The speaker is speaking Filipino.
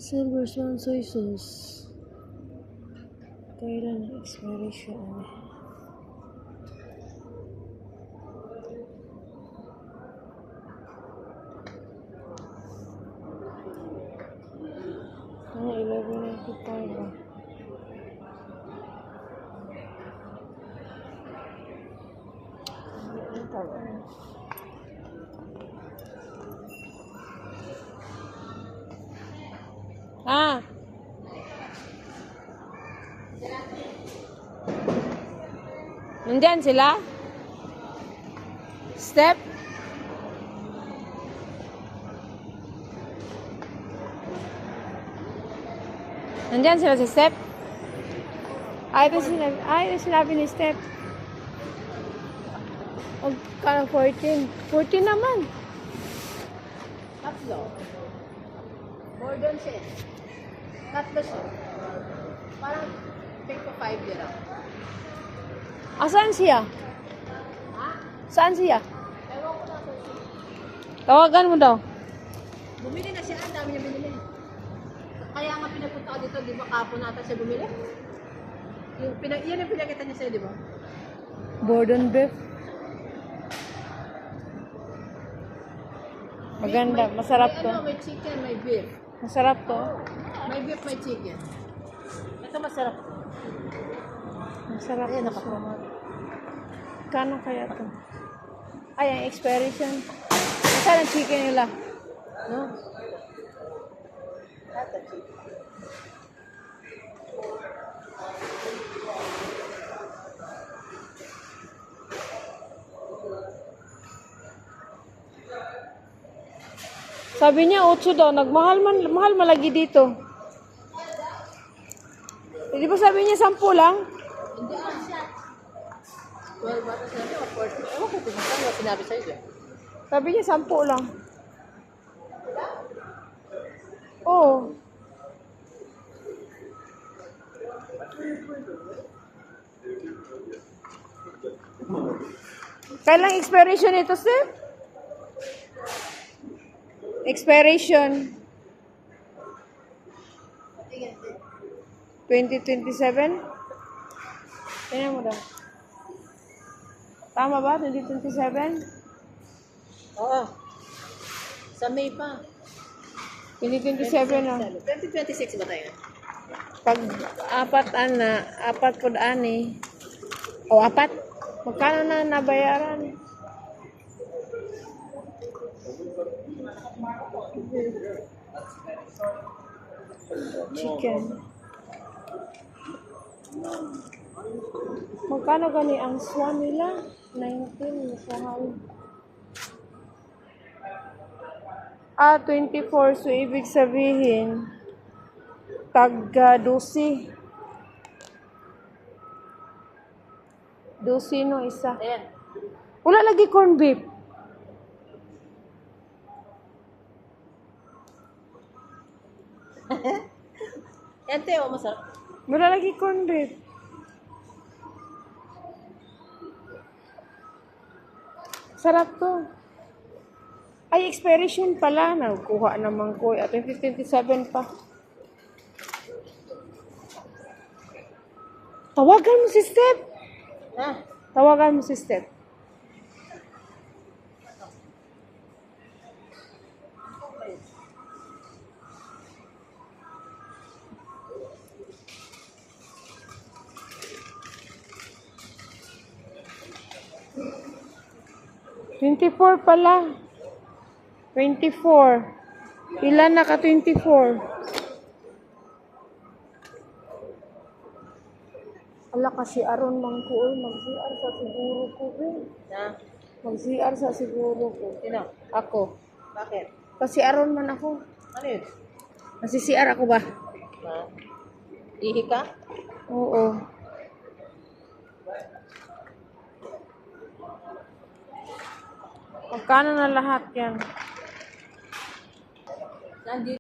Silver Swan Soy Sauce. Kailan ang expiration? Ano, 11.95 ba? Ah! Nandyan sila? Step? Nandyan sila sa step? Ito sinabi ni step. O, kala 14. 14 naman. Tatlo. More than siya. Tatlo siya. Parang take ko 5 yun lang. Saan siya? Ha? Saan siya? Ewan ko na kung Tawagan mo daw. bumili na siya. Ang dami niya binili. Kaya nga pinapunta ko dito, di ba kapon nata siya bumili? Yan ang pinakita niya sa'yo, di ba? Borden beef. Maganda. Masarap to. May chicken, may beef. Masarap to. May beef, may chicken. Ito masarap. Masarap. Ayan, nakapromote. Kano kaya to? Ay, ang expiration. Saan ang chicken nila? No? That's a chicken. Sabi niya 8 daw. Mahal malagi dito. Di ba sabi niya 10 lang? Hindi lang siya. 12 ba ito sinabi o 14? Ewan ko kung saan sinabi sa'yo dyan. Sabi niya 10 lang. Oo. Kailang expiration ito, sir? Expiration 2027? Tingnan mo daw. Tama ba? 2027? Oo. Sa May pa. 2027 na. 2026 ba tayo? Pag apat po ani. O apat? Magkano na nabayaran? Chicken. Magkano gani ang swan nila? 19. Mahal. 24. So, ibig sabihin, tagga 12. 12 no isa. Ayan. Wala lagi corn beef. Yan, Teo, masarap. Wala lagi corn beef. Sarap to. Ay, expiration pala. Nakuha naman ko. At 2027 pa. Tawagan mo si Step. Ha? Tawagan mo si Step. $24 pala. 24. Ilan naka 24? Ala kasi aron man ko mag-CR sa siguro ko Ha? Mag-CR sa siguro ko. Sino? Ako. Bakit? Kasi aron man ako. Ano yun? Nasi-CR ako ba? Ha? Ihi ka? Oo. Magkano na lahat yan? Nandito.